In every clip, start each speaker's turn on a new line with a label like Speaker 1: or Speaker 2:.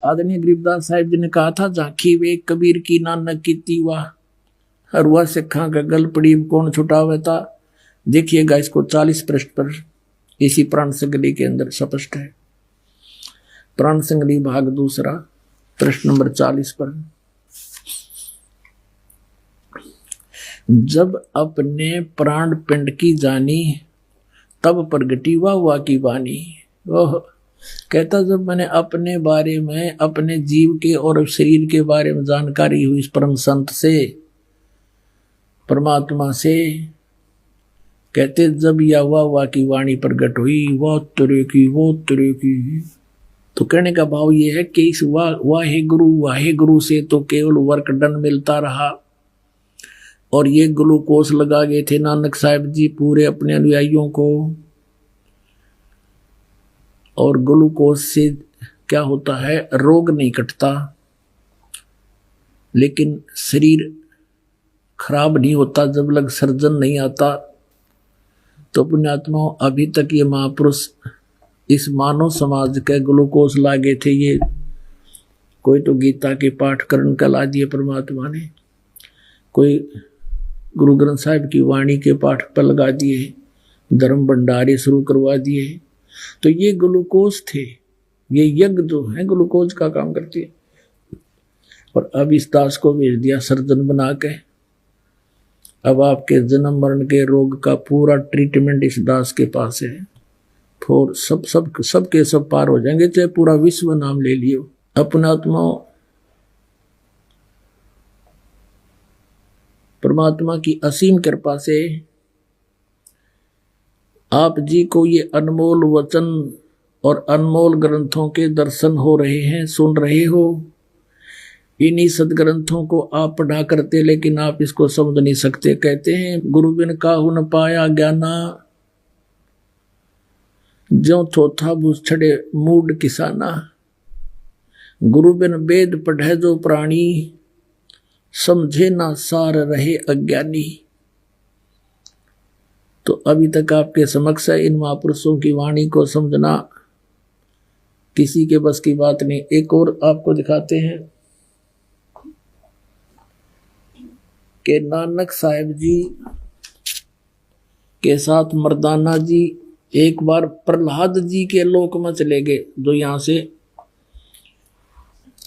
Speaker 1: आदरणीय गरीबदास साहिब जी ने कहा था, झांकी वे कबीर की नानक की तीवा हरुआ सिखा का गल पड़ी कौन छुटावे था। देखिएगा इसको 40 पृष्ठ पर इसी प्राण संगली के अंदर स्पष्ट है। प्राण संगली भाग दूसरा प्रश्न नंबर 40 पर, जब अपने प्राण पिंड की जानी तब प्रगटी हुआ की वाणी। ओह, कहता जब मैंने अपने बारे में, अपने जीव के और शरीर के बारे में जानकारी हुई इस परम संत से, परमात्मा से, कहते जब यह हुआ की वाणी प्रकट हुई, वो तरह की। तो कहने का भाव ये है कि इस वाहे गुरु से तो केवल वर्क डन मिलता रहा, और ये ग्लूकोस लगा गए थे नानक साहिब जी पूरे अपने अनुयायियों को। और ग्लूकोस से क्या होता है, रोग नहीं कटता, लेकिन शरीर खराब नहीं होता जब लग सर्जन नहीं आता। तो पुण्यात्मा अभी तक ये महापुरुष इस मानव समाज के ग्लूकोस लागे थे। ये कोई तो गीता के पाठ करण कला दिए परमात्मा ने, कोई गुरु ग्रंथ साहिब की वाणी के पाठ पर लगा दिए, धर्म भंडारे शुरू करवा दिए। तो ये ग्लूकोज थे, ये यज्ञ जो है ग्लूकोज का काम करती है। और अब इस दास को भेज दिया सर्जन बना के। अब आपके जन्म मरण के रोग का पूरा ट्रीटमेंट इस दास के पास है। फिर सब के सब पार हो जाएंगे, चाहे पूरा विश्व नाम ले लियो। अपना आत्मा परमात्मा की असीम कृपा से आप जी को ये अनमोल वचन और अनमोल ग्रंथों के दर्शन हो रहे हैं, सुन रहे हो। इन्हीं सदग्रंथों को आप पढ़ा करते, लेकिन आप इसको समझ नहीं सकते। कहते हैं गुरु बिन काहू न पाया ज्ञाना, ज्यों थोथा बुझ छड़े मूड किसाना। गुरु बिन वेद पढ़े जो प्राणी, समझे ना सार रहे अज्ञानी। तो अभी तक आपके समक्ष है, इन महापुरुषों की वाणी को समझना किसी के बस की बात नहीं। एक और आपको दिखाते हैं कि नानक साहिब जी के साथ मर्दाना जी एक बार प्रहलाद जी के लोक में चले गए, जो यहां से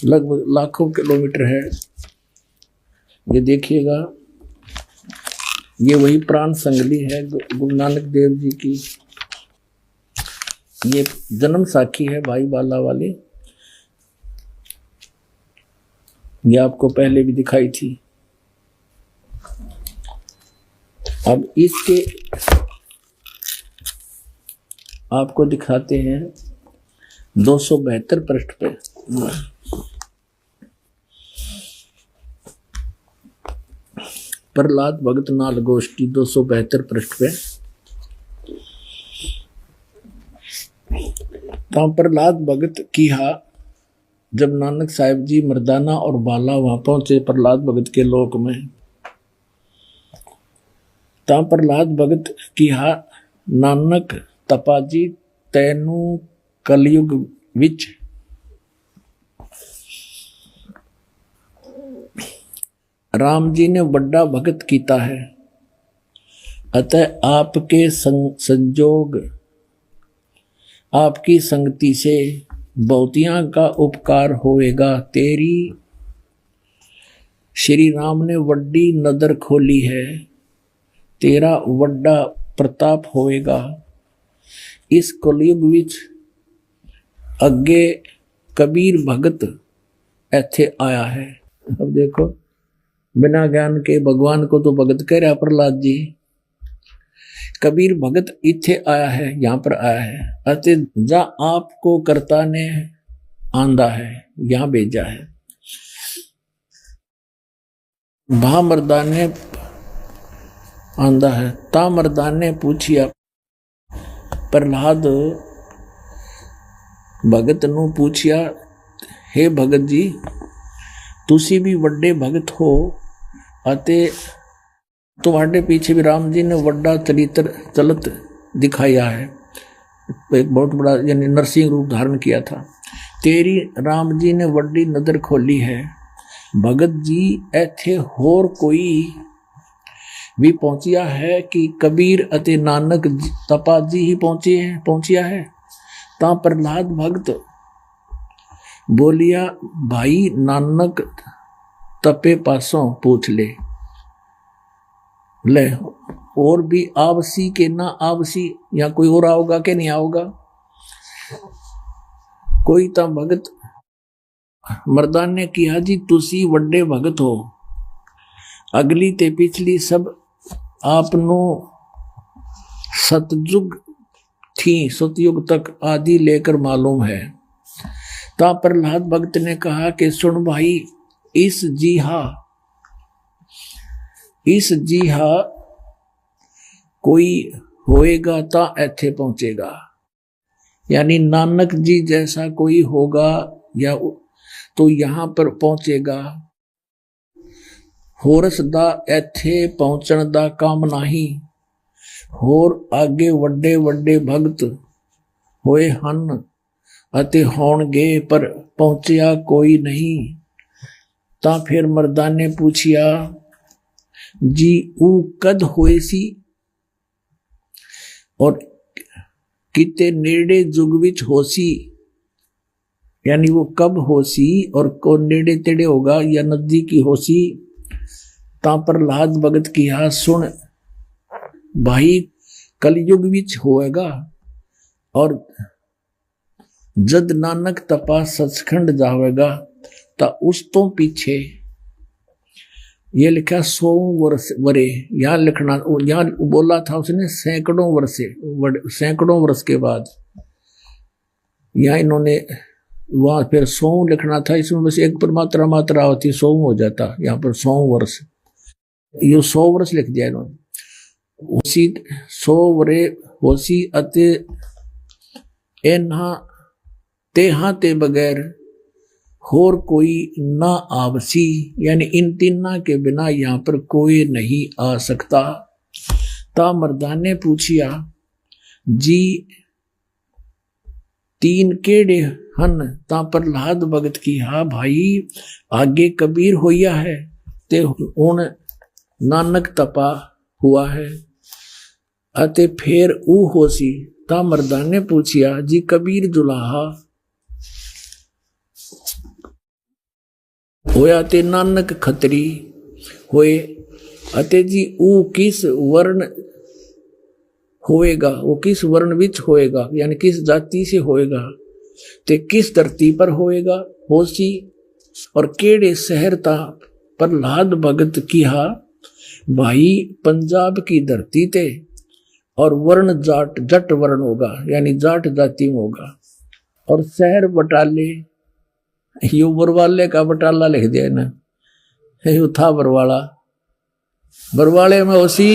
Speaker 1: लगभग लाखों किलोमीटर है। ये देखिएगा, ये वही प्राण संगली है गुरु नानक देव जी की। ये जन्म साखी है भाई बाला वाली, ये आपको पहले भी दिखाई थी। अब इसके आपको दिखाते हैं 272 पृष्ठ पे। प्रहलाद भगत नाल गोष्ठी 272 पृष्ठ पे। तो प्रहलाद भगत किहा, जब नानक साहिब जी मर्दाना और बाला वहां पहुंचे प्रहलाद भगत के लोक में, ता प्रहलाद भगत किहा नानक तपाजी तैनू कलयुग विच राम जी ने बड़ा भगत कीता है। अतः आपके संजोग, आपकी संगति से बहुतियां का उपकार होएगा। तेरी श्री राम ने वड्डी नदर खोली है, तेरा वड्डा प्रताप होएगा। इस कलयुग विच अगे कबीर भगत ऐथे आया है। अब देखो, बिना ज्ञान के भगवान को तो भगत कह रहा प्रहलाद जी। कबीर भगत इथे आया है, यहां पर आया है। अतः जा आपको कर्ता ने आंदा है, यहां भेजा है। भा मर्दान ने आंदा है। ता मर्दान ने पूछिया, प्रहलाद भगत नू पूछिया, हे भगत जी तुसी भी वड्डे भगत हो, अते तुम्हारे पीछे भी राम जी ने वड्डा चरित्र चलत दिखाया है। एक बहुत बड़ा यानी नरसिंह रूप धारण किया था। तेरी राम जी ने वड्डी नजर खोली है। भगत जी ऐथे होर कोई भी पहुंचिया है कि कबीर अते नानक तपा जी ही पहुंचिया है। ता प्रहलाद भगत बोलिया, भाई नानक तपे पासों पूछ ले और भी आवसी के ना आवसी, या कोई और आओगा के नहीं आओगा। कोई ता भगत मर्दान ने किया, जी तुसी वड्डे भगत हो, अगली ते पिछली सब आपनो सतयुग थी, सतयुग तक आदि लेकर मालूम है। ता प्रहलाद भगत ने कहा कि सुन भाई, इस जीहा कोई होएगा ता ऐथे पहुंचेगा, यानी नानक जी जैसा कोई होगा या तो यहां पर पहुंचेगा। होरस दा ऐथे पहुंचण दा काम नहीं, होर आगे वड्डे वड्डे भगत होए हन अते होणगे, पर पहुंचिया कोई नहीं। ता फिर मर्दा ने पूछिया, जी ऊ कद होए सी और किते नेड़े जुग विच होसी, यानी वो कब होसी और को नेड़े तेड़े होगा या नजदीकी होसी। ता प्रहलाद भगत किया, सुन भाई कलयुग विच होएगा और जद नानक तपा सचखंड जावेगा ता उस तो पीछे ये लिखा 100 वर्ष वरे, यहां लिखना, यहां बोला था उसने सैकड़ों वर्ष के बाद, यहां इन्होंने वहां फिर 100 लिखना था, इसमें बस एक पर मात्रा होती 100 हो जाता, यहाँ पर 100 वर्ष, ये 100 वर्ष लिख दिया इन्होंने। उसी 100 वरे होसी अते एना तेहा ते बगैर होर कोई ना आवसी, यानी इन तीना के बिना यहां पर कोई नहीं आ सकता। ता मर्दान ने पूछिया, जी तीन केड़े हन। ता प्रहलाद भगत की, हाँ भाई आगे कबीर होया है ते हुण नानक तपा हुआ है अते फिर ऊ होसी। ता मर्दान ने पूछिया, जी कबीर दुलाहा होया ते नानक खत्री होए अते जी ऊ किस वर्ण होएगा, वो किस वर्ण विच होएगा, यानी किस जाति से होएगा, ते किस धरती पर होएगा होसी और केड़े शहर ता। प्रहलाद भगत किहा, भाई पंजाब की धरती ते और वर्ण जट वर्ण होगा, यानी जाट जाति में होगा, और शहर बटाले, यू बरवाले का बटाला लिख दिया ना, यू था बरवाले में उसी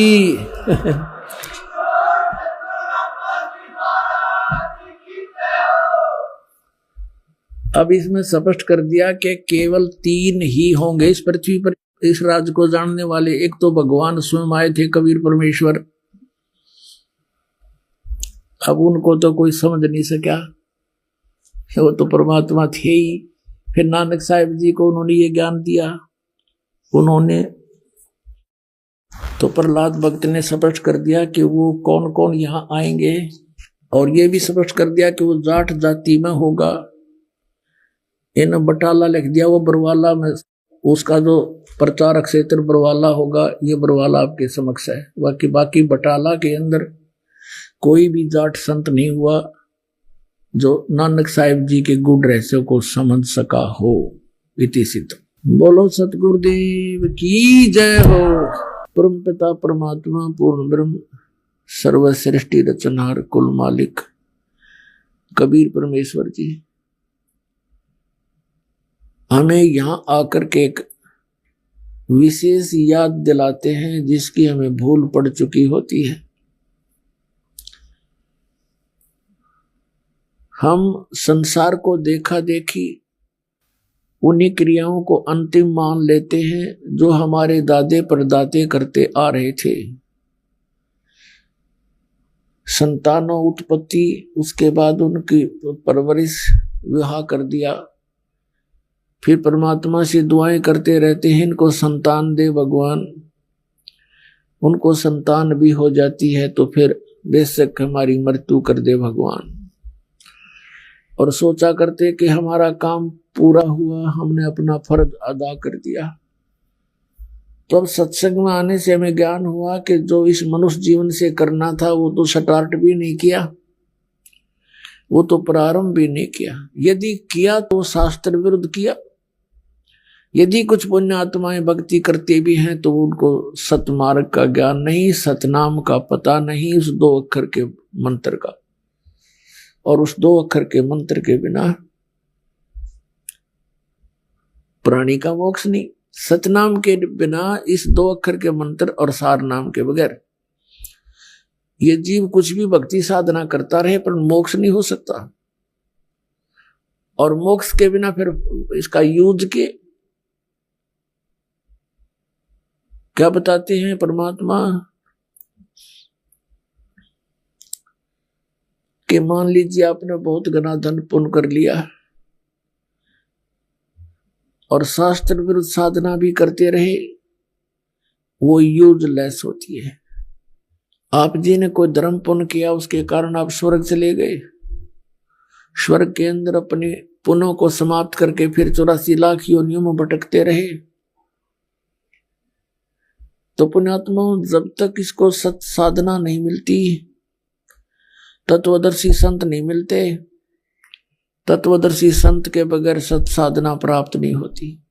Speaker 1: अब इसमें स्पष्ट कर दिया कि केवल 3 ही होंगे इस पृथ्वी पर इस राज को जानने वाले। एक तो भगवान स्वयं आए थे, कबीर परमेश्वर, अब उनको तो कोई समझ नहीं सका, वो तो परमात्मा थे ही। फिर नानक साहिब जी को उन्होंने ये ज्ञान दिया, उन्होंने तो प्रहलाद भक्त ने स्पष्ट कर दिया कि वो कौन कौन यहाँ आएंगे, और ये भी स्पष्ट कर दिया कि वो जाट जाति में होगा। इन बटाला लिख दिया, वो बरवाला में, उसका जो प्रचारक क्षेत्र बरवाला होगा, ये बरवाला आपके समक्ष है। बाकी बटाला के अंदर कोई भी जाट संत नहीं हुआ जो नानक साहिब जी के गुण रहस्य को समझ सका हो। इति सिद्ध। बोलो सतगुरुदेव की जय हो। परम पिता परमात्मा पूर्ण ब्रह्म सर्व सृष्टि रचनहार कुल मालिक कबीर परमेश्वर जी हमें यहां आकर के एक विशेष याद दिलाते हैं जिसकी हमें भूल पड़ चुकी होती है। हम संसार को देखा देखी उन्हीं क्रियाओं को अंतिम मान लेते हैं जो हमारे दादे परदादे करते आ रहे थे। संतानों उत्पत्ति, उसके बाद उनकी परवरिश, विवाह कर दिया, फिर परमात्मा से दुआएं करते रहते हैं इनको संतान दे भगवान। उनको संतान भी हो जाती है तो फिर बेशक हमारी मृत्यु कर दे भगवान। और सोचा करते कि हमारा काम पूरा हुआ, हमने अपना फर्ज अदा कर दिया। तो अब सत्संग में आने से हमें ज्ञान हुआ कि जो इस मनुष्य जीवन से करना था वो तो स्टार्ट भी नहीं किया, वो तो प्रारंभ भी नहीं किया। यदि किया तो शास्त्र विरुद्ध किया। यदि कुछ पुण्य आत्माएं भक्ति करते भी हैं तो उनको सतमार्ग का ज्ञान नहीं, सतनाम का पता नहीं, उस 2 अक्षर के मंत्र का। और उस 2 अक्षर के मंत्र के बिना प्राणी का मोक्ष नहीं। सतनाम के बिना, इस 2 अक्षर के मंत्र और सार नाम के बगैर ये जीव कुछ भी भक्ति साधना करता रहे पर मोक्ष नहीं हो सकता। और मोक्ष के बिना फिर इसका यूज के क्या बताते हैं परमात्मा कि मान लीजिए आपने बहुत घना धन पुण्य कर लिया और शास्त्र विरुद्ध साधना भी करते रहे, वो यूजलेस होती है। आप जी ने कोई धर्म पुण्य किया, उसके कारण आप स्वर्ग चले गए, स्वर्ग के अंदर अपने पुण्यों को समाप्त करके फिर 84 लाख योनियों में भटकते रहे। तो पुण्यात्माओं, जब तक इसको सत साधना नहीं मिलती, तत्वदर्शी संत नहीं मिलते, तत्वदर्शी संत के बगैर सत साधना प्राप्त नहीं होती।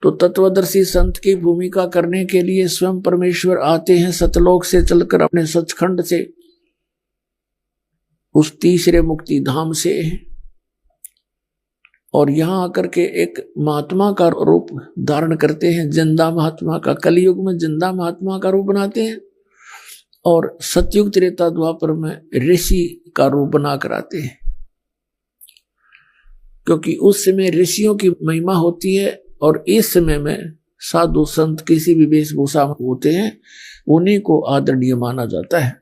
Speaker 1: तो तत्वदर्शी संत की भूमिका करने के लिए स्वयं परमेश्वर आते हैं सतलोक से चलकर, अपने सचखंड से, उस तीसरे मुक्ति धाम से, और यहां आकर के एक महात्मा का रूप धारण करते हैं, जिंदा महात्मा का। कलयुग में जिंदा महात्मा का रूप बनाते हैं और सतयुग त्रेता द्वापर में ऋषि का रूप बना कर आते हैं, क्योंकि उस समय ऋषियों की महिमा होती है और इस समय में साधु संत किसी भी वेशभूषा में होते हैं, उन्हीं को आदरणीय माना जाता है।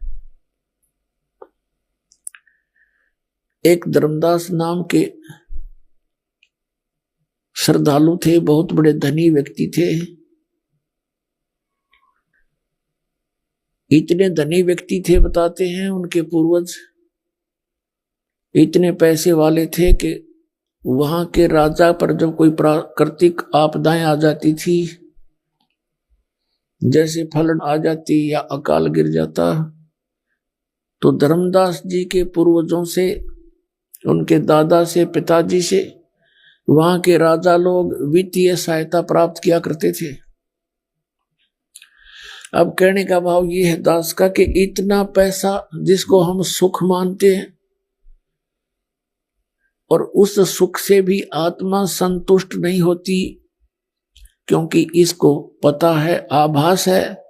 Speaker 1: एक धर्मदास नाम के श्रद्धालु थे, बहुत बड़े धनी व्यक्ति थे। इतने धनी व्यक्ति थे, बताते हैं उनके पूर्वज इतने पैसे वाले थे कि वहां के राजा पर जब कोई प्राकृतिक आपदाएं आ जाती थी, जैसे फ्लड आ जाती या अकाल गिर जाता, तो धर्मदास जी के पूर्वजों से, उनके दादा से, पिताजी से वहां के राजा लोग वित्तीय सहायता प्राप्त किया करते थे। अब कहने का भाव ये है दास का कि इतना पैसा जिसको हम सुख मानते हैं, और उस सुख से भी आत्मा संतुष्ट नहीं होती, क्योंकि इसको पता है, आभास है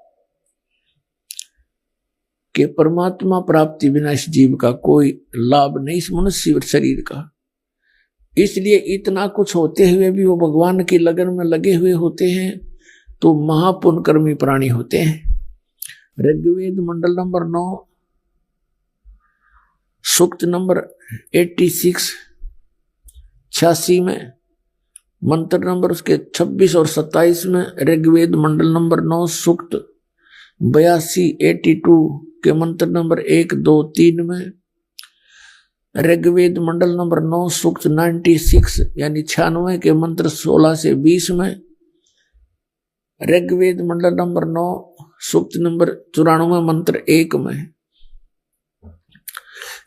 Speaker 1: कि परमात्मा प्राप्ति बिना इस जीव का कोई लाभ नहीं, इस मनुष्य शरीर का। इसलिए इतना कुछ होते हुए भी वो भगवान की लगन में लगे हुए होते हैं, तो महापुण्यकर्मी प्राणी होते हैं। ऋग्वेद मंडल नंबर 9 सूक्त नंबर 86 में, मंत्र नंबर उसके 26 और 27 में, ऋग्वेद मंडल नंबर 9 सूक्त 82 के मंत्र नंबर 1, 2, 3 में, ऋग्वेद मंडल नंबर 9 सूक्त 96 यानी 96 के मंत्र 16 से 20 में, ऋग्वेद मंडल नंबर 9 सूक्त नंबर 94 मंत्र 1 में,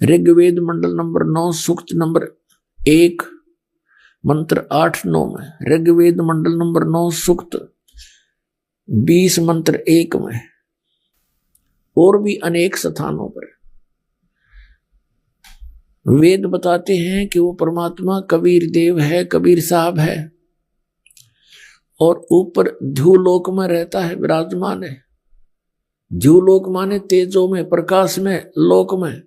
Speaker 1: ऋग्वेद मंडल नंबर 9 सूक्त नंबर 1 मंत्र 8-9 में, ऋग्वेद मंडल नंबर 9 सूक्त 20 मंत्र 1 में, और भी अनेक स्थानों पर वेद बताते हैं कि वो परमात्मा कबीर देव है, कबीर साहब है, और ऊपर ध्युलोक में रहता है, विराजमान है। ध्युलोक माने तेजो में, प्रकाश में, लोक में,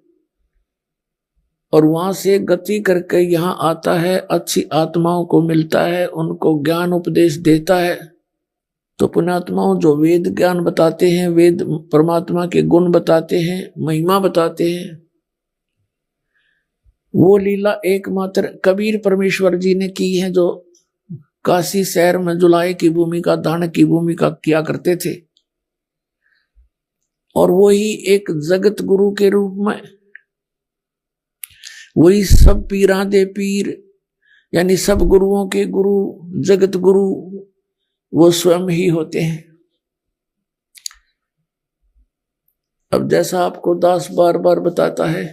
Speaker 1: और वहां से गति करके यहाँ आता है, अच्छी आत्माओं को मिलता है, उनको ज्ञान उपदेश देता है। तो पुण्यात्माओं, जो वेद ज्ञान बताते हैं, वेद परमात्मा के गुण बताते हैं, महिमा बताते हैं, वो लीला एकमात्र कबीर परमेश्वर जी ने की है, जो काशी शहर में जुलाई की भूमिका, दान की भूमिका किया करते थे। और वही एक जगत गुरु के रूप में, वही सब पीरा दे पीर, यानी सब गुरुओं के गुरु, जगत गुरु वो स्वयं ही होते हैं। अब जैसा आपको दास बार बार बताता है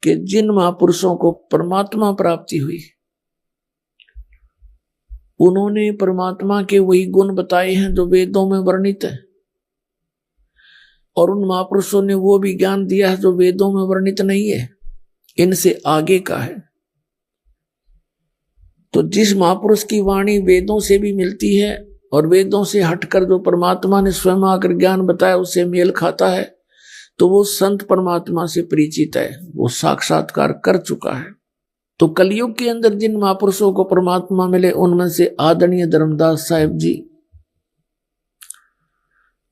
Speaker 1: कि जिन महापुरुषों को परमात्मा प्राप्ति हुई, उन्होंने परमात्मा के वही गुण बताए हैं जो वेदों में वर्णित है, और उन महापुरुषों ने वो भी ज्ञान दिया है जो वेदों में वर्णित नहीं है, इनसे आगे का है। तो जिस महापुरुष की वाणी वेदों से भी मिलती है और वेदों से हटकर जो परमात्मा ने स्वयं आकर ज्ञान बताया उससे मेल खाता है, तो वो संत परमात्मा से परिचित है, वो साक्षात्कार कर चुका है। तो कलयुग के अंदर जिन महापुरुषों को परमात्मा मिले, उनमें से आदरणीय धर्मदास साहिब जी,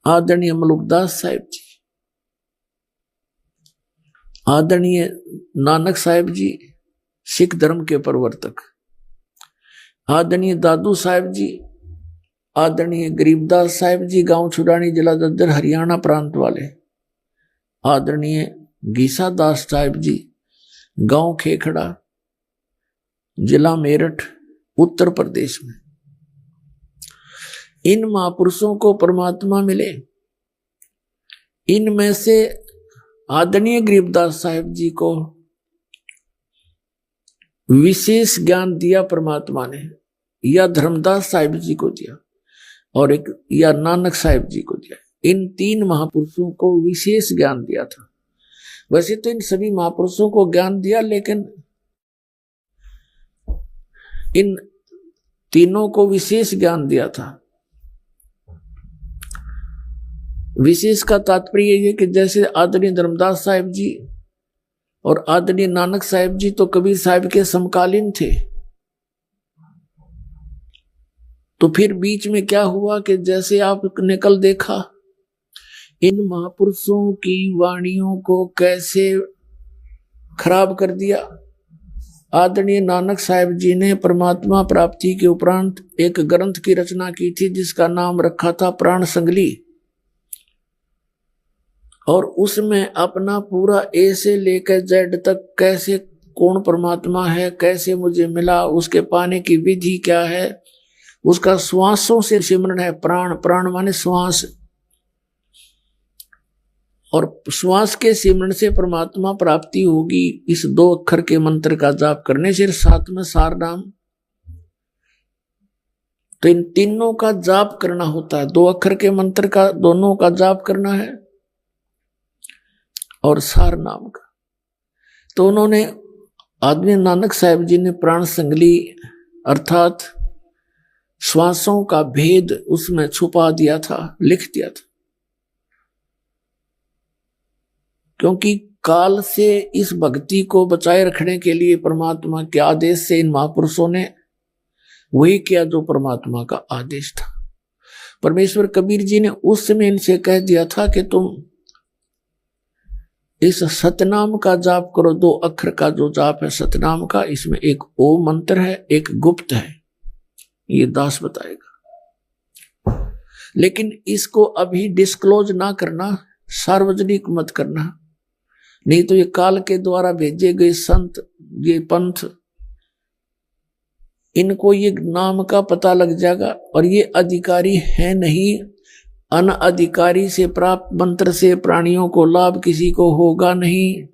Speaker 1: आदरणीय मलुकदास साहिब जी, आदरणीय नानक साहिब जी सिख धर्म के प्रवर्तक, आदरणीय दादू साहिब जी, आदरणीय गरीबदास साहिब जी गांव छुड़ानी जिला दद्दर हरियाणा प्रांत वाले, आदरणीय गीसा दास साहिब जी गांव खेखड़ा जिला मेरठ उत्तर प्रदेश में, इन महापुरुषों को परमात्मा मिले। इनमें से आदरणीय गरीबदास साहिब जी को विशेष ज्ञान दिया परमात्मा ने, या धर्मदास साहिब जी को दिया, और एक या नानक साहिब जी को दिया। इन तीन महापुरुषों को विशेष ज्ञान दिया था। वैसे तो इन सभी महापुरुषों को ज्ञान दिया, लेकिन इन तीनों को विशेष ज्ञान दिया था। विशेष का तात्पर्य यह है कि जैसे आदरणीय धर्मदास साहिब जी और आदरणीय नानक साहिब जी तो कबीर साहिब के समकालीन थे, तो फिर बीच में क्या हुआ कि जैसे आपने कल देखा, इन महापुरुषों की वाणियों को कैसे खराब कर दिया। आदरणीय नानक साहिब जी ने परमात्मा प्राप्ति के उपरांत एक ग्रंथ की रचना की थी जिसका नाम रखा था प्राण संगली, और उसमें अपना पूरा ए से लेकर जेड तक कैसे कौन परमात्मा है, कैसे मुझे मिला, उसके पाने की विधि क्या है, उसका श्वासों से सिमरन है। प्राण, प्राण माने श्वास, और श्वास के सिमरन से परमात्मा प्राप्ति होगी। इस 2 अक्षर के मंत्र का जाप करने से, साथ में सार नाम, तो इन तीनों का जाप करना होता है। 2 अक्षर के मंत्र का दोनों का जाप करना है, और सार नाम का। तो उन्होंने आदरणीय नानक साहिब जी ने प्राण संगली अर्थात श्वासों का भेद उसमें छुपा दिया था, लिख दिया था, क्योंकि काल से इस भक्ति को बचाए रखने के लिए परमात्मा के आदेश से इन महापुरुषों ने वही किया जो परमात्मा का आदेश था। परमेश्वर कबीर जी ने उस समय इनसे कह दिया था कि तुम इस सतनाम का जाप करो। 2 अक्षर का जो जाप है सतनाम का, इसमें एक ओम मंत्र है, एक गुप्त है, ये दास बताएगा। लेकिन इसको अभी डिस्क्लोज ना करना, सार्वजनिक मत करना, नहीं तो ये काल के द्वारा भेजे गए संत, ये पंथ, इनको ये नाम का पता लग जाएगा, और ये अधिकारी है नहीं। अनअधिकारी से प्राप्त मंत्र से प्राणियों को लाभ किसी को होगा नहीं,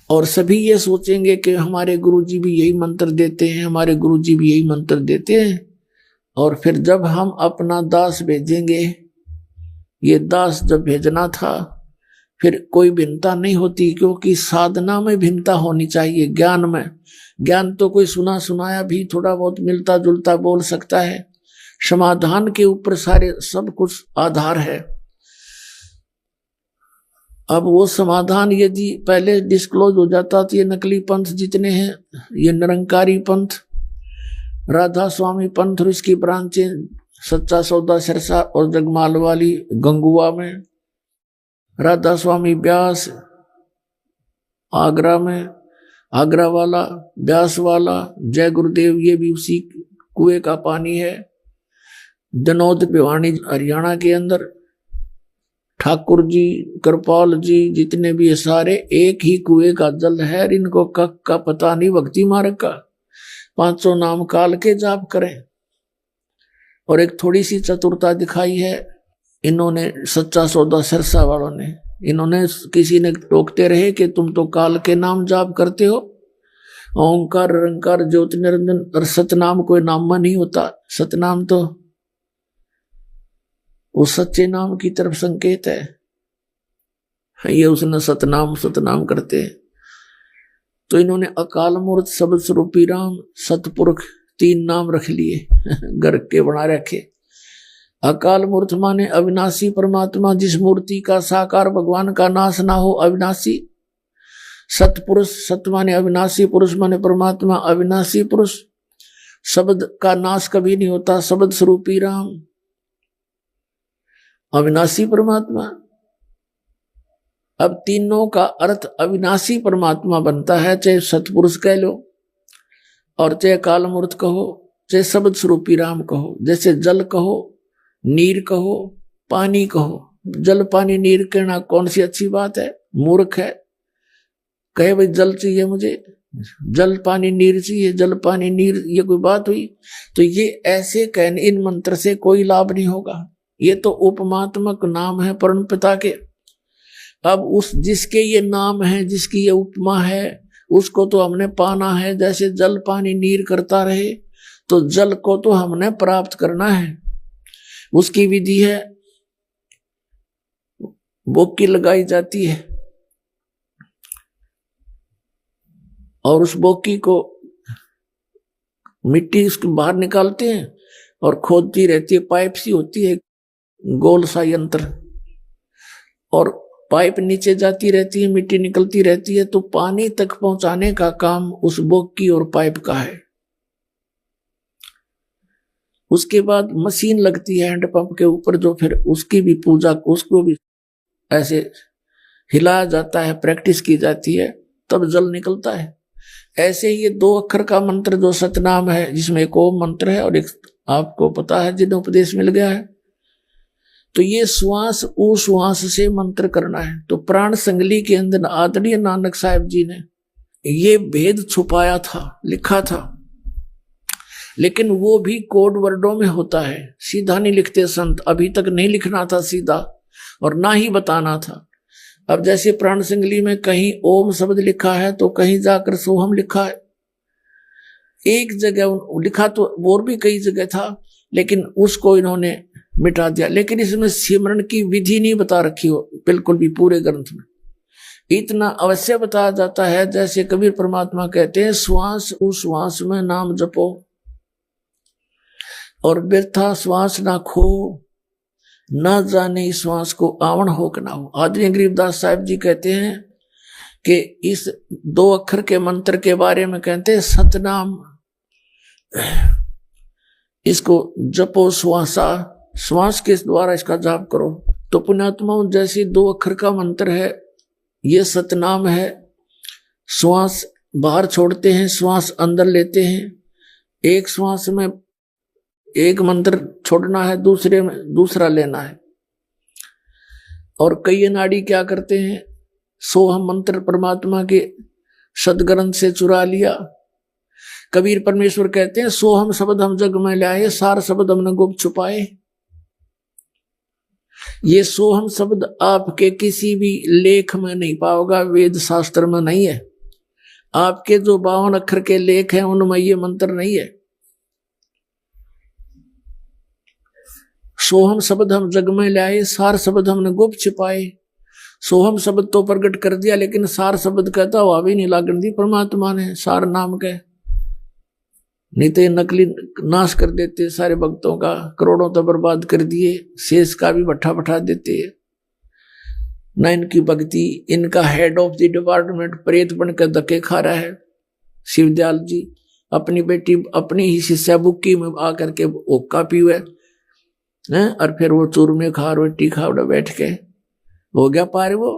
Speaker 1: और सभी ये सोचेंगे कि हमारे गुरुजी भी यही मंत्र देते हैं, हमारे गुरुजी भी यही मंत्र देते हैं। और फिर जब हम अपना दास भेजेंगे, ये दास जब भेजना था, फिर कोई भिन्नता नहीं होती, क्योंकि साधना में भिन्नता होनी चाहिए। ज्ञान में, ज्ञान तो कोई सुना सुनाया भी थोड़ा बहुत मिलता जुलता बोल सकता है, समाधान के ऊपर सारे सब कुछ आधार है। अब वो समाधान यदि पहले डिस्क्लोज हो जाता तो ये नकली पंथ जितने हैं, ये निरंकारी पंथ, राधा स्वामी पंथ और इसकी ब्रांचें, सच्चा सौदा सिरसा और जगमाल वाली गंगुआ में, राधा स्वामी व्यास आगरा में, आगरा वाला व्यास वाला जय गुरुदेव, ये भी उसी कुएं का पानी है। जनौद भिवानी हरियाणा के अंदर ठाकुर जी, कृपाल जी, जितने भी ये सारे एक ही कुएं का जल है। इनको कक का पता नहीं, भक्ति मार्ग का 500 नाम काल के जाप करें। और एक थोड़ी सी चतुरता दिखाई है इन्होंने, सच्चा सौदा सिरसा वालों ने। इन्होंने, किसी ने टोकते रहे कि तुम तो काल के नाम जाप करते हो, ओंकार निरंकार ज्योति निरंजन, और सतनाम कोई नाम नहीं होता। सतनाम तो वो सच्चे नाम की तरफ संकेत है। ये उसने सतनाम सतनाम करते हैं। तो इन्होंने अकाल मूर्त, शब्द स्वरूपी राम, सतपुरुष 3 नाम रख लिए घर के बना रखे। अकाल मूर्त माने अविनाशी परमात्मा, जिस मूर्ति का साकार भगवान का नाश ना हो, अविनाशी। सतपुरुष, सत माने अविनाशी, पुरुष माने परमात्मा, अविनाशी पुरुष। शब्द का नाश कभी नहीं होता, शब्द स्वरूपी राम, अविनाशी परमात्मा। अब तीनों का अर्थ अविनाशी परमात्मा बनता है, चाहे सतपुरुष कह लो और चाहे काल मूर्त कहो, चाहे शब्द स्वरूपी राम कहो। जैसे जल कहो, नीर कहो, पानी कहो। जल पानी नीर कहना कौन सी अच्छी बात है? मूर्ख है कहे भाई जल चाहिए मुझे, जल पानी नीर चाहिए, जल पानी नीर, ये कोई बात हुई? तो ये ऐसे कहने, इन मंत्र से कोई लाभ नहीं होगा। ये तो उपमात्मक नाम है परम पिता के। अब उस जिसके ये नाम है, जिसकी ये उपमा है, उसको तो हमने पाना है। जैसे जल पानी नीर करता रहे, तो जल को तो हमने प्राप्त करना है। उसकी विधि है, बोकी लगाई जाती है और उस बोकी को मिट्टी उसके बाहर निकालते हैं और खोदती रहती है, पाइप सी होती है, गोल सा यंत्र, और पाइप नीचे जाती रहती है, मिट्टी निकलती रहती है। तो पानी तक पहुंचाने का काम उस बोकी और पाइप का है। उसके बाद मशीन लगती है हैंडपंप के ऊपर, जो फिर उसकी भी पूजा, उसको भी ऐसे हिलाया जाता है, प्रैक्टिस की जाती है, तब जल निकलता है। ऐसे ही ये 2 अक्षर का मंत्र जो सतनाम है, जिसमें एक ओम मंत्र है और एक आपको पता है जिन्हें उपदेश मिल गया है, तो ये श्वास उश्वास से मंत्र करना है। तो प्राण संगली के अंदर आदरणीय नानक साहब जी ने ये भेद छुपाया था, लिखा था, लेकिन वो भी कोड वर्डों में होता है, सीधा नहीं लिखते संत। अभी तक नहीं लिखना था सीधा और ना ही बताना था। अब जैसे प्राण संगली में कहीं ओम शब्द लिखा है तो कहीं जाकर सोहम लिखा है। एक जगह लिखा तो और भी कई जगह था, लेकिन उसको इन्होंने मिटा दिया। लेकिन इसमें सिमरन की विधि नहीं बता रखी हो बिल्कुल भी पूरे ग्रंथ में। इतना अवश्य बताया जाता है, जैसे कबीर परमात्मा कहते हैं, श्वास उश्वास में नाम जपो और व्यर्था श्वास ना खो, ना जाने इस श्वास को आवण हो कि ना हो। आदरणीय गरीबदास साहब जी कहते हैं कि इस 2 अक्षर के मंत्र के बारे में कहते हैं, सतनाम, इसको जपो, श्वासा, श्वास के द्वारा इसका जाप करो। तो पुण्यात्माओं, जैसे 2 अक्षर का मंत्र है, ये सतनाम है। श्वास बाहर छोड़ते हैं, श्वास अंदर लेते हैं। एक श्वास में एक मंत्र छोड़ना है, दूसरे में दूसरा लेना है। और कई नाड़ी क्या करते हैं, सोहम मंत्र परमात्मा के सदग्रंथ से चुरा लिया। कबीर परमेश्वर कहते हैं, सोहम शब्द हम जग में लाए, सार शब्द हमने गुप्त छुपाए। ये सोहम शब्द आपके किसी भी लेख में नहीं पाओगा, वेद शास्त्र में नहीं है। आपके जो 52 अक्षर के लेख हैं उनमें ये मंत्र नहीं है। सोहम शब्द हम जग में लाए, सार शब्द हमने गुप्त छिपाए। सोहम शब्द तो प्रकट कर दिया, लेकिन सार शब्द कहता हुआ भी नहीं लागण दी परमात्मा ने सार नाम के। नहीं तो ये नकली नाश कर देते सारे भक्तों का, करोड़ों तो बर्बाद कर दिए, शेष का भी भट्ठा बैठा देते हैं। न इनकी भक्ति, इनका हेड ऑफ द डिपार्टमेंट प्रेत बनकर धक्के खा रहा है। शिवदयाल जी अपनी बेटी, अपनी ही शिष्या बुक्की में आकर के ओक्का पीवे, और फिर वो चूरमे खा, रोटी खा बैठ के, हो गया पार, वो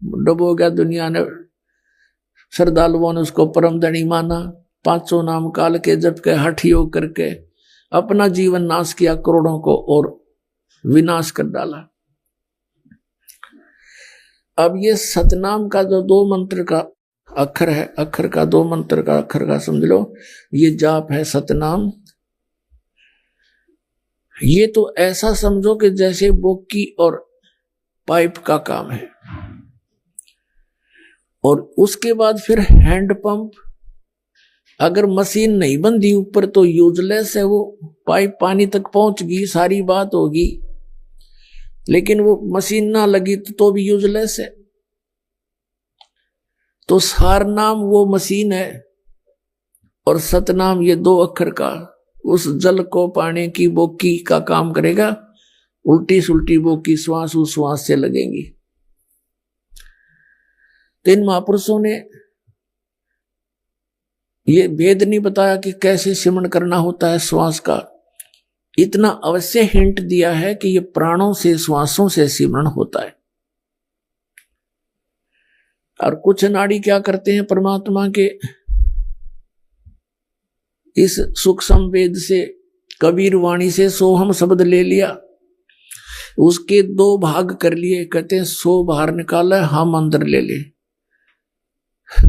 Speaker 1: डुबो गया दुनिया ने। श्रद्धालुओं ने उसको परम धनी माना, 500 नाम काल के जप के हठ योग करके अपना जीवन नाश किया, करोड़ों को और विनाश कर डाला। अब ये सतनाम का जो 2 मंत्र का अक्षर है, अक्षर का 2 मंत्र का अक्षर का समझ लो, ये जाप है सतनाम। ये तो ऐसा समझो कि जैसे बोकी और पाइप का काम है। और उसके बाद फिर हैंड पंप, अगर मशीन नहीं बंधी ऊपर तो यूजलेस है वो। पाइप पानी तक पहुंच गई, सारी बात होगी, लेकिन वो मशीन ना लगी तो भी यूजलेस है। तो सार नाम वो मशीन है और सतनाम ये 2 अक्षर का उस जल को पाने की बोकी का काम करेगा। उल्टी सुल्टी बोकी श्वास उश्वास से लगेंगी। तो इन महापुरुषों ने ये भेद नहीं बताया कि कैसे सिमरण करना होता है श्वास का। इतना अवश्य हिंट दिया है कि ये प्राणों से, श्वासों से सिमरण होता है। और कुछ नाड़ी क्या करते हैं, परमात्मा के इस सूक्ष्म वेद से, कबीर वाणी से सोहम शब्द ले लिया, उसके 2 भाग कर लिए। कहते हैं 100 बाहर निकाला, हम अंदर ले ले।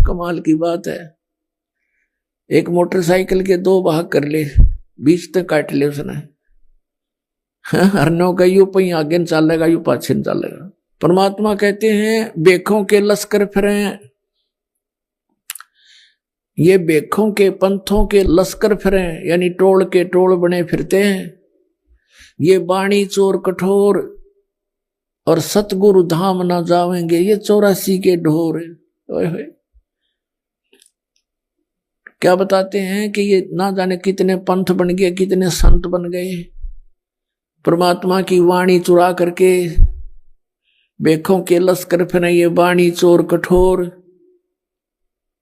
Speaker 1: कमाल की बात है। एक मोटरसाइकिल के 2 भाग कर ले, बीच तक काट ले उसने। हरनों का यू पही आगे न चलेगा, यू पाछे न चलेगा। परमात्मा कहते हैं बेखों के लश्कर फिरे, ये बेखों के पंथों के लश्कर फिरे, यानी टोल के टोल बने फिरते हैं। ये बाणी चोर कठोर और सतगुरु धाम ना जावेंगे, ये 84 के ढोर। क्या बताते हैं कि ये ना जाने कितने पंथ बन गए, कितने संत बन गए, परमात्मा की वाणी चुरा करके। बेखों के लश्कर फिरे, ये बाणी चोर कठोर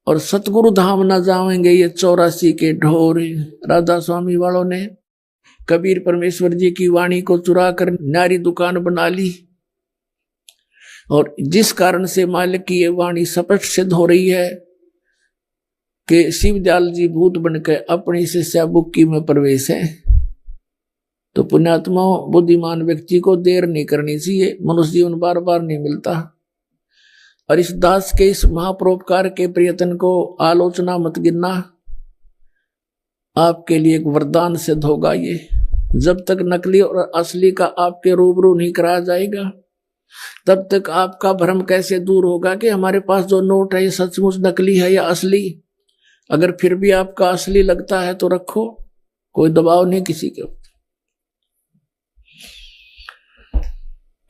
Speaker 1: और सतगुरु धाम ना जाएंगे, ये 84 के ढोर। राधा स्वामी वालों ने कबीर परमेश्वर जी की वाणी को चुरा कर नारी दुकान बना ली, और जिस कारण से मालिक की ये वाणी स्पष्ट सिद्ध हो रही है कि शिवदयाल जी भूत बनकर अपनी शिष्या बुक्की में प्रवेश है। तो पुण्यात्मा बुद्धिमान व्यक्ति को देर नहीं करनी चाहिए, मनुष्य जीवन बार बार नहीं मिलता। और इस दास के इस महापरोपकार के प्रयत्न को आलोचना मत गिनना, आपके लिए एक वरदान सिद्ध होगा। ये जब तक नकली और असली का आपके रूबरू नहीं कराया जाएगा, तब तक आपका भ्रम कैसे दूर होगा कि हमारे पास जो नोट है ये सचमुच नकली है या असली। अगर फिर भी आपका असली लगता है तो रखो, कोई दबाव नहीं किसी के।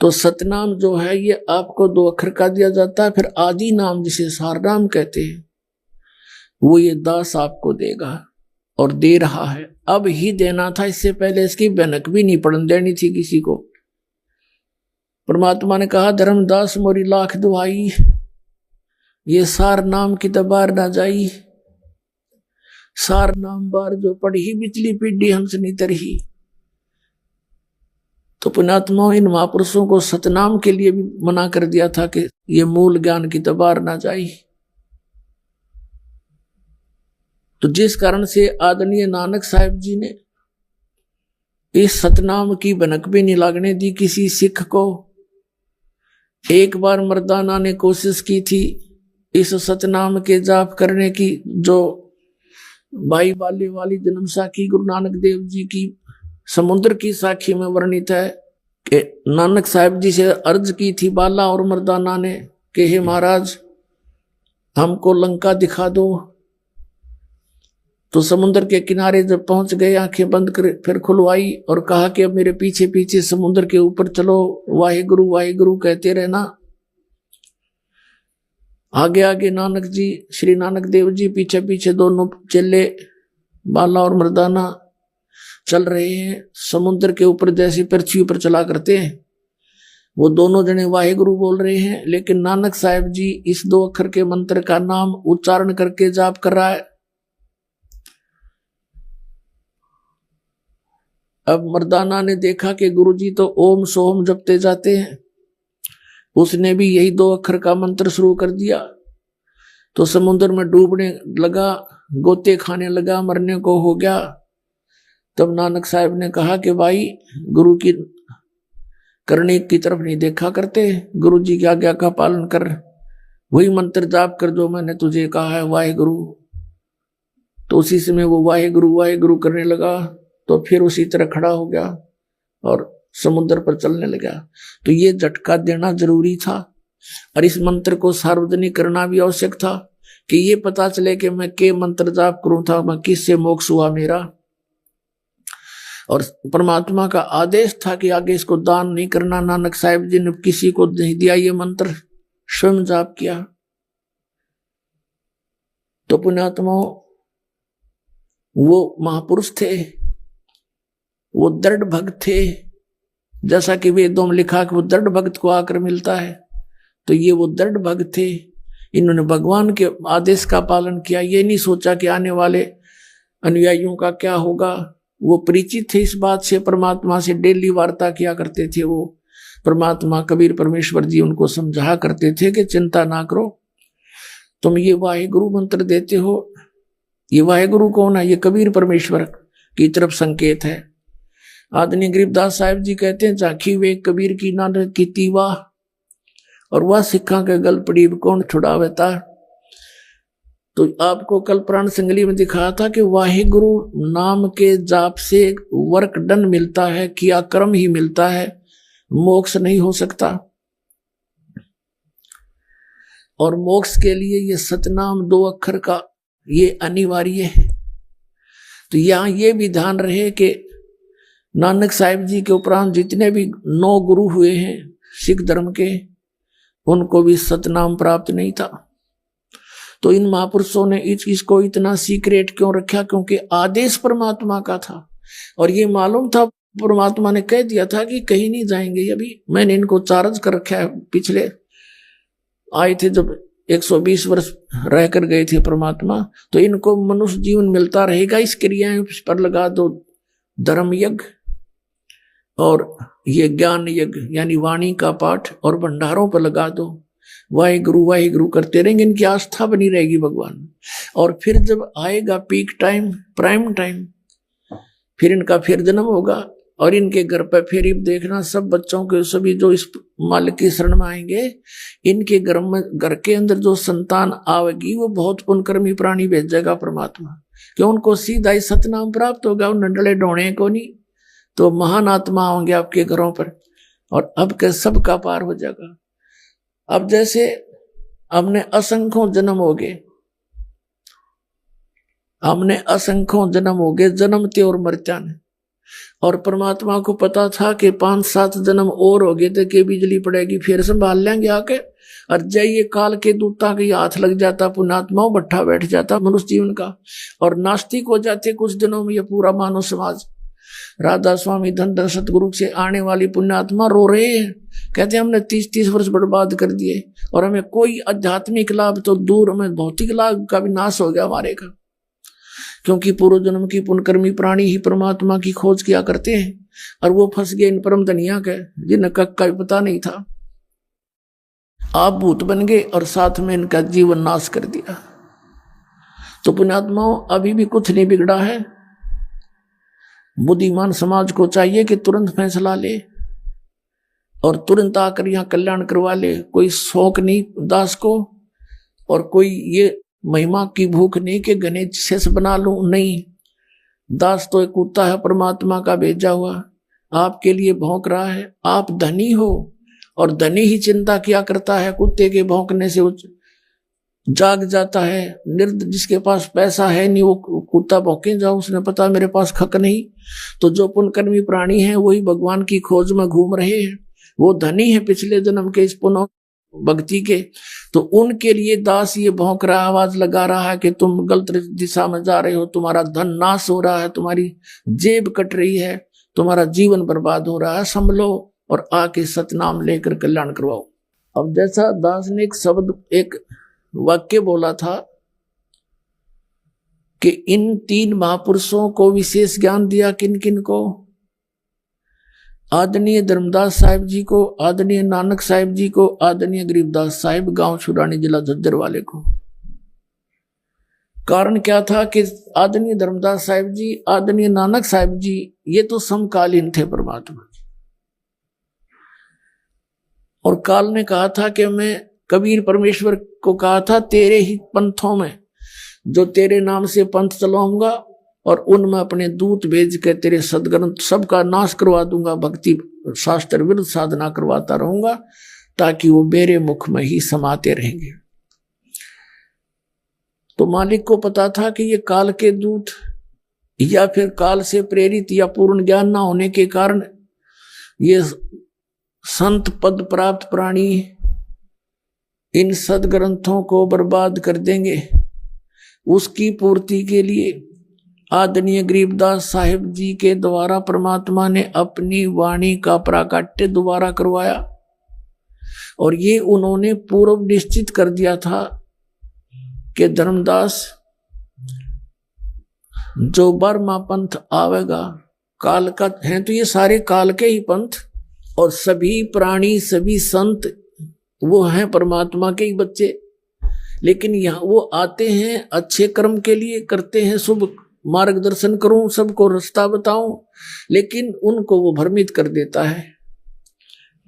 Speaker 1: तो सतनाम जो है ये आपको 2 अक्षर का दिया जाता है। फिर आदि नाम जिसे सार नाम कहते हैं, वो ये दास आपको देगा और दे रहा है। अब ही देना था, इससे पहले इसकी भनक भी नहीं पड़न देनी थी किसी को। परमात्मा ने कहा धर्मदास मोरी लाख दुआई, ये सार नाम की दबार ना जाई। सार नाम बार जो पढ़ी, बिचली पीढ़ी हमसे नहीं तरही। तो पुण्यात्मा इन महापुरुषों को सतनाम के लिए भी मना कर दिया था कि ये मूल ज्ञान की दबार ना जाई। तो जिस कारण से आदरणीय नानक साहिब जी ने इस सतनाम की भनक भी नहीं लागने दी किसी सिख को। एक बार मर्दाना ने कोशिश की थी इस सतनाम के जाप करने की, जो भाई बाले वाली जन्म साखी गुरु नानक देव जी की समुद्र की साखी में वर्णित है कि नानक साहिब जी से अर्ज की थी बाला और मर्दाना ने कि हे महाराज हमको लंका दिखा दो। तो समुद्र के किनारे जब पहुंच गए, आंखें बंद कर फिर खुलवाई और कहा कि अब मेरे पीछे पीछे समुद्र के ऊपर चलो, वाहिगुरु वाहिगुरु कहते रहना। आगे आगे नानक जी, श्री नानक देव जी, पीछे पीछे दोनों चेले बाला और मर्दाना चल रहे हैं। समुद्र के ऊपर जैसे पृथ्वी पर चला करते हैं, वो दोनों जने वाहिगुरु बोल रहे हैं, लेकिन नानक साहिब जी इस 2 अक्षर के मंत्र का नाम उच्चारण करके जाप कर रहा है। अब मर्दाना ने देखा कि गुरुजी तो ओम सोम जपते जाते हैं, उसने भी यही 2 अक्षर का मंत्र शुरू कर दिया तो समुद्र में डूबने लगा, गोते खाने लगा, मरने को हो गया। तब नानक साहब ने कहा कि भाई गुरु की करने की तरफ नहीं देखा करते, गुरु जी की आज्ञा का पालन कर, वही मंत्र जाप कर जो मैंने तुझे कहा है, वाहे गुरु। तो उसी समय वो वाहे गुरु करने लगा तो फिर उसी तरह खड़ा हो गया और समुद्र पर चलने लगा। तो ये झटका देना जरूरी था और इस मंत्र को सार्वजनिक करना भी आवश्यक था कि ये पता चले कि मैं के मंत्र जाप करूं था, मैं किससे मोक्ष हुआ मेरा। और परमात्मा का आदेश था कि आगे इसको दान नहीं करना। नानक साहिब जी ने किसी को नहीं दिया ये मंत्र, स्वयं जाप किया। तो पुण्यात्माओं, वो महापुरुष थे, वो दृढ़ भक्त थे। जैसा कि वेदों में लिखा कि वो दृढ़ भक्त को आकर मिलता है, तो ये वो दृढ़ भक्त थे। इन्होंने भगवान के आदेश का पालन किया, ये नहीं सोचा कि आने वाले अनुयायियों का क्या होगा। वो परिचित थे इस बात से, परमात्मा से डेली वार्ता किया करते थे। वो परमात्मा कबीर परमेश्वर जी उनको समझा करते थे कि चिंता ना करो, तुम ये वाहेगुरु मंत्र देते हो, ये वाहेगुरु कौन है? ये कबीर परमेश्वर की तरफ संकेत है। आदरणीय गरीबदास साहिब जी कहते हैं, झांकी वे कबीर की नानक की तीवा, और वह सिखा के गल पड़ी कौन छुड़ावेता। तो आपको कल प्राण संगली में दिखाया था कि वाहेगुरु नाम के जाप से वर्क डन मिलता है, किया कर्म ही मिलता है, मोक्ष नहीं हो सकता। और मोक्ष के लिए ये सतनाम 2 अक्षर का ये अनिवार्य है। तो यहां ये भी ध्यान रहे कि नानक साहिब जी के उपरांत जितने भी 9 गुरु हुए हैं सिख धर्म के, उनको भी सतनाम प्राप्त नहीं था। तो इन महापुरुषों ने इसको इतना सीक्रेट क्यों रखा? क्योंकि आदेश परमात्मा का था और ये मालूम था, परमात्मा ने कह दिया था कि कहीं नहीं जाएंगे। अभी मैंने इनको चार्ज कर रखा है, पिछले आए थे जब 120 वर्ष रह कर गए थे परमात्मा, तो इनको मनुष्य जीवन मिलता रहेगा। इस क्रियाएं पर लगा दो धर्म यज्ञ और ये ज्ञान यज्ञ यानी वाणी का पाठ, और भंडारों पर लगा दो वाहेगुरु करते रहेंगे, इनकी आस्था बनी रहेगी भगवान। और फिर जब आएगा पीक टाइम, प्राइम टाइम, फिर इनका फिर जन्म होगा और इनके घर पर फिर देखना सब बच्चों के सभी जो इस मालिक की शरण में आएंगे, इनके घर के अंदर जो संतान आवेगी वो बहुत पुण्यकर्मी प्राणी भेजेगा परमात्मा, क्यों उनको सीधा ही सतनाम प्राप्त होगा, उन नंडले डोणे को नहीं। तो महान आत्मा होंगे आपके घरों पर और अब के सब का पार हो जाएगा। अब जैसे हमने असंख्यों जन्म हो गए, जन्मते और मरते ने, और परमात्मा को पता था कि 5-7 जन्म और हो गए थे कि बिजली पड़ेगी, फिर संभाल लेंगे आके। और जय ये काल के दूता के हाथ लग जाता, पुण्यात्माओं भट्ठा बैठ जाता मनुष्य जीवन का, और नास्तिक हो जाते कुछ दिनों में ये पूरा मानव समाज। राधा स्वामी धन सतगुरु से आने वाली पुण्यात्मा रो रहे हैं, कहते हैं हमने 30-30 वर्ष बर्बाद कर दिए और हमें कोई आध्यात्मिक लाभ तो दूर, हमें भौतिक लाभ का भी नाश हो गया हमारे का, क्योंकि पूर्व जन्म की पुण्यकर्मी प्राणी ही परमात्मा की खोज किया करते हैं और वो फंस गए इन परम धनिया के, जिन्हें का पता नहीं था। आप भूत बन गए और साथ में इनका जीवन नाश कर दिया। तो पुण्यात्माओं, अभी भी कुछ नहीं बिगड़ा है। बुद्धिमान समाज को चाहिए कि तुरंत फैसला ले और तुरंत आकर यहाँ कल्याण करवा ले। कोई शौक नहीं दास को, और कोई ये महिमा की भूख नहीं कि घने शेष बना लूं, नहीं। दास तो एक कुत्ता है परमात्मा का भेजा हुआ, आपके लिए भौंक रहा है। आप धनी हो और धनी ही चिंता किया करता है, कुत्ते के भौंकने से जाग जाता है। निर्द जिसके पास पैसा है नहीं, वो कुत्ता भौंके जाओ, उसने पता मेरे पास खक नहीं। तो जो पुण्यकर्मी प्राणी हैं वही भगवान की खोज में घूम रहे हैं, वो धनी है पिछले जन्म के इस पुण्य भक्ति के। तो उनके लिए दास ये भौंक रहा, आवाज लगा रहा है कि तुम गलत दिशा में जा रहे हो, तुम्हारा धन नाश हो रहा है, तुम्हारी जेब कट रही है, तुम्हारा जीवन बर्बाद हो रहा है, संभलो और आके सतनाम लेकर कल्याण करवाओ। अब जैसा दास ने एक वाक्य बोला था कि इन 3 महापुरुषों को विशेष ज्ञान दिया, किन किन को? आदरणीय धर्मदास साहिब जी को, आदरणीय नानक साहिब जी को, आदरणीय गरीबदास साहिब, गांव छुड़ानी, जिला झज्जर वाले को। कारण क्या था कि आदरणीय धर्मदास साहिब जी, आदरणीय नानक साहिब जी, ये तो समकालीन थे परमात्मा जी। और काल ने कहा था कि मैं, कबीर परमेश्वर को कहा था, तेरे ही पंथों में जो तेरे नाम से पंथ चलाऊंगा और उनमें अपने दूत भेज के तेरे सदग्रंथ सबका नाश करवा दूंगा, भक्ति शास्त्र विरुद्ध साधना करवाता रहूंगा, ताकि वो मेरे मुख में ही समाते रहेंगे। तो मालिक को पता था कि ये काल के दूत या फिर काल से प्रेरित या पूर्ण ज्ञान ना होने के कारण ये संत पद प्राप्त प्राणी इन सदग्रंथों को बर्बाद कर देंगे। उसकी पूर्ति के लिए आदरणीय गरीबदास साहिब जी के द्वारा परमात्मा ने अपनी वाणी का प्राकट्य दोबारा करवाया। और ये उन्होंने पूर्व निश्चित कर दिया था कि धर्मदास जो बर्मा पंथ आवेगा काल का है, तो ये सारे काल के ही पंथ, और सभी प्राणी सभी संत वो हैं परमात्मा के ही बच्चे। लेकिन यहाँ वो आते हैं अच्छे कर्म के लिए, करते हैं शुभ, मार्गदर्शन करूं, सबको रास्ता बताऊं, लेकिन उनको वो भ्रमित कर देता है।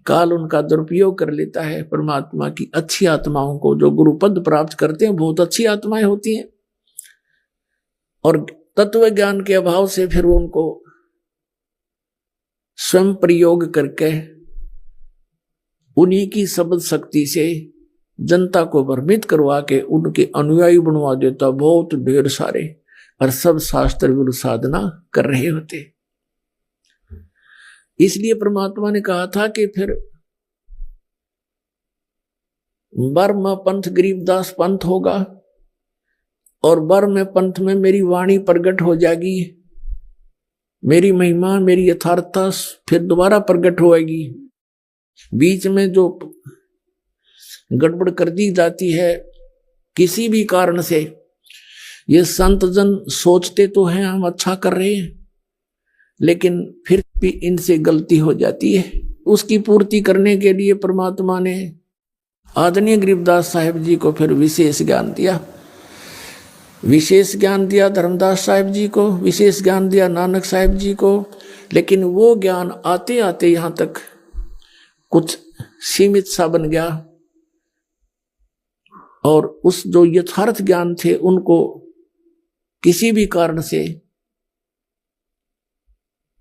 Speaker 1: काल उनका दुरुपयोग कर लेता है। परमात्मा की अच्छी आत्माओं को जो गुरु पद प्राप्त करते हैं, बहुत अच्छी आत्माएं होती हैं, और तत्व ज्ञान के अभाव से फिर उनको स्वयं प्रयोग करके उन्हीं की शब्द शक्ति से जनता को भ्रमित करवा के उनके अनुयायी बनवा देता, बहुत ढेर सारे, और सब शास्त्र विरुद्ध साधना कर रहे होते। इसलिए परमात्मा ने कहा था कि फिर बर्म पंथ गरीबदास पंथ होगा, और बर्म पंथ में मेरी वाणी प्रकट हो जाएगी, मेरी महिमा मेरी यथार्थता फिर दोबारा प्रकट होएगी। बीच में जो गड़बड़ कर दी जाती है किसी भी कारण से, ये संत जन सोचते तो हैं हम अच्छा कर रहे हैं, लेकिन फिर भी इनसे गलती हो जाती है। उसकी पूर्ति करने के लिए परमात्मा ने आदरणीय गरीबदास साहिब जी को फिर विशेष ज्ञान दिया, विशेष ज्ञान दिया धर्मदास साहिब जी को, विशेष ज्ञान दिया नानक साहिब जी को। लेकिन वो ज्ञान आते आते यहाँ तक कुछ सीमित सा बन गया, और उस जो यथार्थ ज्ञान थे उनको किसी भी कारण से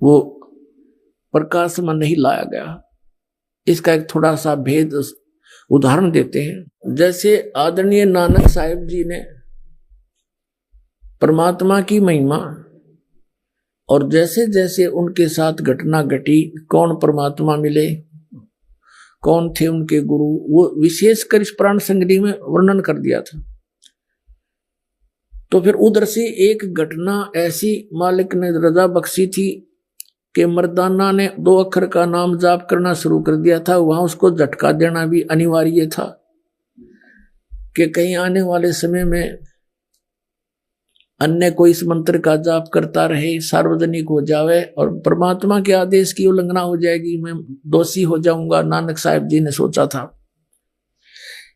Speaker 1: वो प्रकाश में नहीं लाया गया। इसका एक थोड़ा सा भेद उदाहरण देते हैं। जैसे आदरणीय नानक साहिब जी ने परमात्मा की महिमा, और जैसे जैसे उनके साथ घटना घटी, कौन परमात्मा मिले, कौन थे उनके गुरु, वो विशेषकर इस प्राण संगति में वर्णन कर दिया था। तो फिर उधर से एक घटना ऐसी मालिक ने रजा बख्शी थी कि मर्दाना ने 2 अक्षर का नाम जाप करना शुरू कर दिया था। वहां उसको झटका देना भी अनिवार्य था कि कहीं आने वाले समय में अन्य कोई इस मंत्र का जाप करता रहे, सार्वजनिक हो जावे और परमात्मा के आदेश की उल्लंघना हो जाएगी, मैं दोषी हो जाऊंगा। नानक साहिब जी ने सोचा था।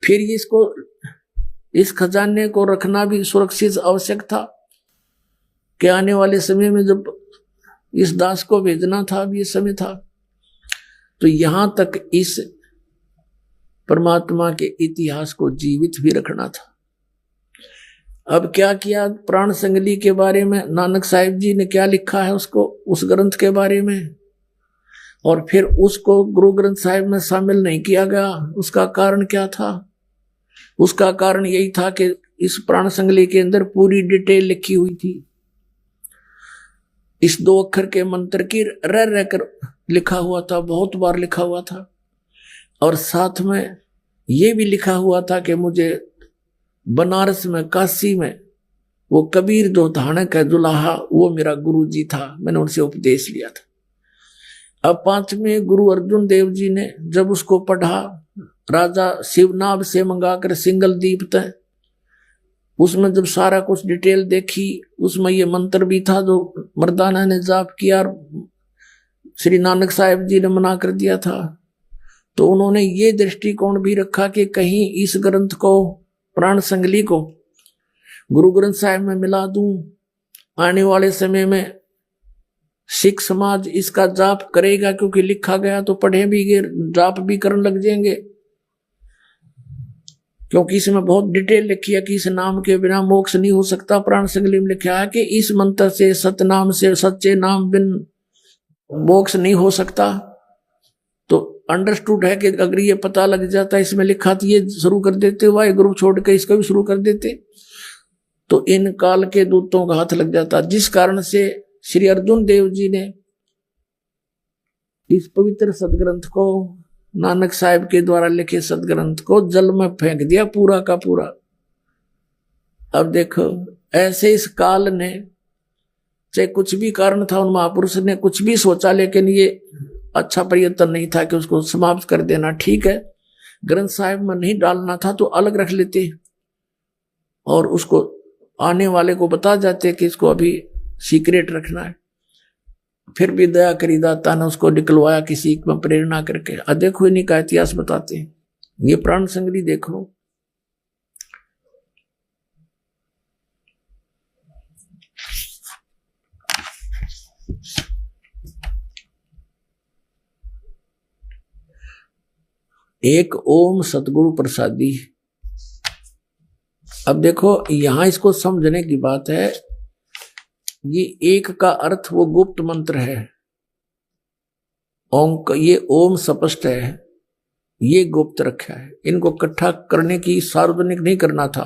Speaker 1: फिर इसको, इस खजाने को रखना भी सुरक्षित आवश्यक था कि आने वाले समय में जब इस दास को भेजना था, अब ये समय था। तो यहां तक इस परमात्मा के इतिहास को जीवित भी रखना था। अब क्या किया, प्राण संगली के बारे में नानक साहिब जी ने क्या लिखा है उसको, उस ग्रंथ के बारे में, और फिर उसको गुरु ग्रंथ साहिब में शामिल नहीं किया गया। उसका कारण क्या था? उसका कारण यही था कि इस प्राण संगली के अंदर पूरी डिटेल लिखी हुई थी। इस 2 अक्षर के मंत्र की रह रहकर लिखा हुआ था, बहुत बार लिखा हुआ था, और साथ में ये भी लिखा हुआ था कि मुझे बनारस में, काशी में वो कबीर जो धानक है दुल्हा, वो मेरा गुरु जी था, मैंने उनसे उपदेश लिया था। अब 5वें गुरु अर्जुन देव जी ने जब उसको पढ़ा, राजा शिवनाभ से मंगाकर सिंगल दीप तय, उसमें जब सारा कुछ डिटेल देखी, उसमें ये मंत्र भी था जो मर्दाना ने जाप किया, और श्री नानक साहिब जी ने मना कर दिया था, तो उन्होंने ये दृष्टिकोण भी रखा कि कहीं इस ग्रंथ को, प्राण संगली को गुरु ग्रंथ साहिब में मिला दूं, आने वाले समय में सिख समाज इसका जाप करेगा, क्योंकि लिखा गया तो पढ़े भी गए, जाप भी करने लग जाएंगे, क्योंकि इसमें बहुत डिटेल लिखी है कि इस नाम के बिना मोक्ष नहीं हो सकता। प्राण संगली में लिखा है कि इस मंत्र से, सतनाम से, सच्चे नाम बिन मोक्ष नहीं हो सकता। तो अंडरस्टूड है कि अगर ये पता लग जाता, इसमें लिखा तो ये शुरू कर देते, वाहे गुरु छोड़ के इसका भी शुरू कर देते, तो इन काल के दूतों का हाथ लग जाता। जिस कारण से श्री अर्जुन देव जी ने इस पवित्र सदग्रंथ को, नानक साहिब के द्वारा लिखे सदग्रंथ को जल में फेंक दिया पूरा का पूरा। अब देखो, ऐसे इस काल ने, चाहे कुछ भी कारण था, उन महापुरुष ने कुछ भी सोचा, लेकिन ये अच्छा प्रयत्न नहीं था कि उसको समाप्त कर देना। ठीक है, ग्रंथ साहिब में नहीं डालना था तो अलग रख लेते और उसको आने वाले को बता जाते कि इसको अभी सीक्रेट रखना है। फिर भी दया करी दाता ने उसको निकलवाया किसी में प्रेरणा करके। देखो इन्हीं का इतिहास बताते हैं। ये प्राण संगली देखो, एक ओम सतगुरु प्रसादी। अब देखो यहां इसको समझने की बात है, ये एक का अर्थ वो गुप्त मंत्र है, ओम का, ये ओम स्पष्ट है, ये गुप्त रखा है। इनको इकट्ठा करने की, सार्वजनिक नहीं करना था।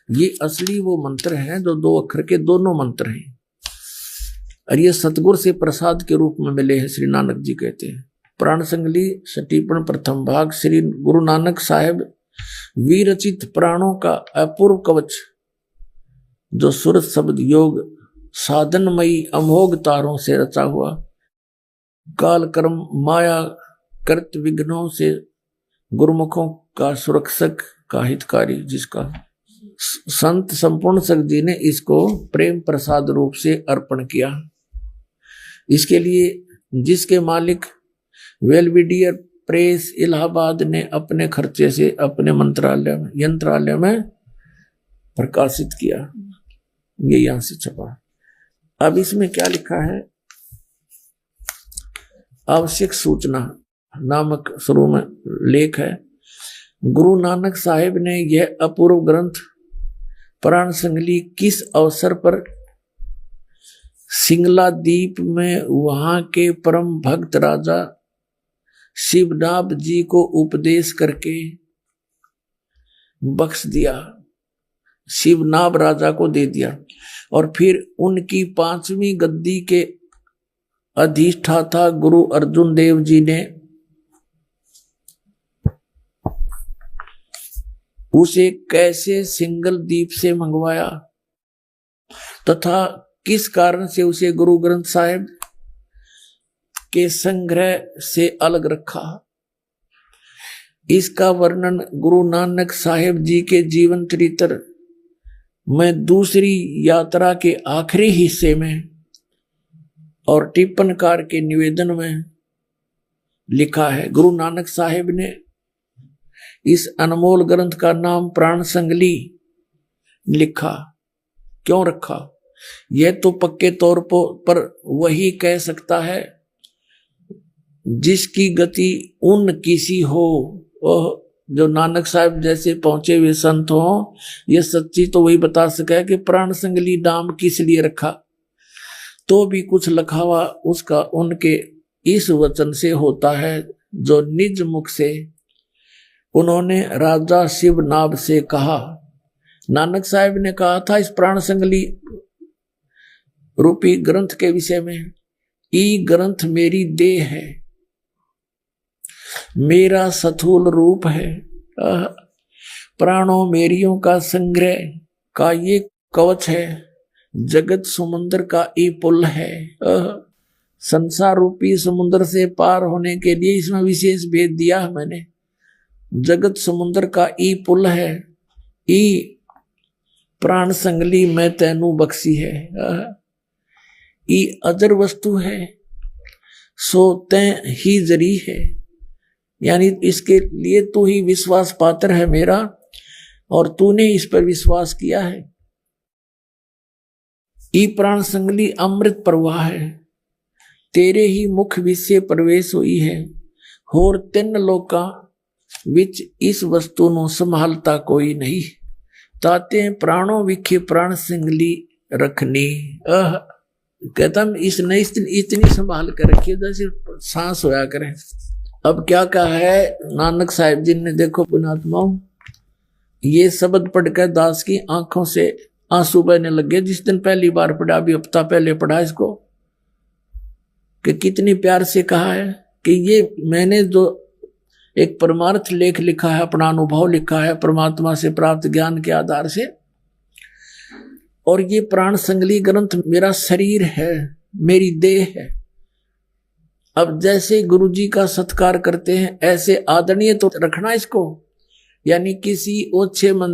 Speaker 1: ये असली वो मंत्र हैं जो 2 अक्षर के दोनों मंत्र हैं, और ये सतगुरु से प्रसाद के रूप में मिले हैं, श्री नानक जी कहते हैं। प्राण संगली सटीपन प्रथम भाग। श्री गुरु नानक साहिब विरचित प्राणों का अपूर्व कवच, जो सुरत शब्द योग साधनमयी अमोघ तारों से रचा हुआ, काल कर्म माया कृत विघ्नों से गुरुमुखों का सुरक्षक का हितकारी, जिसका संत संपूर्ण सख जी ने इसको प्रेम प्रसाद रूप से अर्पण किया। इसके लिए जिसके मालिक वेलविडियर प्रेस इलाहाबाद ने अपने खर्चे से अपने यंत्रालय में प्रकाशित किया। ये यहां से छपा। अब इसमें क्या लिखा है, आवश्यक सूचना नामक शुरू में लेख है। गुरु नानक साहिब ने यह अपूर्व ग्रंथ प्राण संगली किस अवसर पर सिंगला द्वीप में वहां के परम भक्त राजा शिवनाभ जी को उपदेश करके बख्श दिया, शिवनाभ राजा को दे दिया, और फिर उनकी 5वीं गद्दी के अधिष्ठाता गुरु अर्जुन देव जी ने उसे कैसे सिंगल द्वीप से मंगवाया तथा किस कारण से उसे गुरु ग्रंथ साहिब के संग्रह से अलग रखा, इसका वर्णन गुरु नानक साहिब जी के जीवन चरित्र में दूसरी यात्रा के आखिरी हिस्से में और टिप्पणकार के निवेदन में लिखा है। गुरु नानक साहिब ने इस अनमोल ग्रंथ का नाम प्राण संगली लिखा। क्यों रखा? यह तो पक्के तौर पर वही कह सकता है जिसकी गति उन किसी हो, जो नानक साहिब जैसे पहुंचे हुए संत हो। यह सच्ची तो वही बता सका है कि प्राण संगली नाम किस लिए रखा। तो भी कुछ लखावा उसका उनके इस वचन से होता है जो निज मुख से उन्होंने राजा शिवनाभ से कहा। नानक साहिब ने कहा था इस प्राण संगली रूपी ग्रंथ के विषय में, ई ग्रंथ मेरी देह है, मेरा स्थूल रूप है, प्राणों मेरियों का संग्रह का ये कवच है, जगत समुद्र का ई पुल है। संसार रूपी समुद्र से पार होने के लिए इसमें विशेष भेद दिया है मैंने। जगत समुद्र का ई पुल है, ई प्राण संगली मैं तैनू बख्शी है, ई अजर वस्तु है, सो तैं ही जरी है, यानी इसके लिए तू ही विश्वास पात्र है मेरा, और तूने इस पर विश्वास किया है। ई प्राण संगली अमृत प्रवाह है, तेरे ही मुख विषय प्रवेश हुई है, होर तिन लोका विच इस वस्तु नु संभालता कोई नहीं, ताते प्राणों विखे प्राण संगली रखनी। कहता इसने इतनी संभाल कर रखी है जैसे सांस होया करें। अब क्या कहा है नानक साहिब जी ने, देखो पुण्यात्माओं, ये शब्द पढ़कर दास की आंखों से आंसू बहने लगे। जिस दिन पहली बार पढ़ा, अभी हफ्ता पहले पढ़ा इसको, कि कितनी प्यार से कहा है कि ये मैंने जो एक परमार्थ लेख लिखा है, अपना अनुभव लिखा है परमात्मा से प्राप्त ज्ञान के आधार से, और ये प्राण संगली ग्रंथ मेरा शरीर है, मेरी देह है। अब जैसे गुरुजी का सत्कार करते हैं ऐसे आदरणीय तो रखना इसको, यानी किसी ओछे मंदिर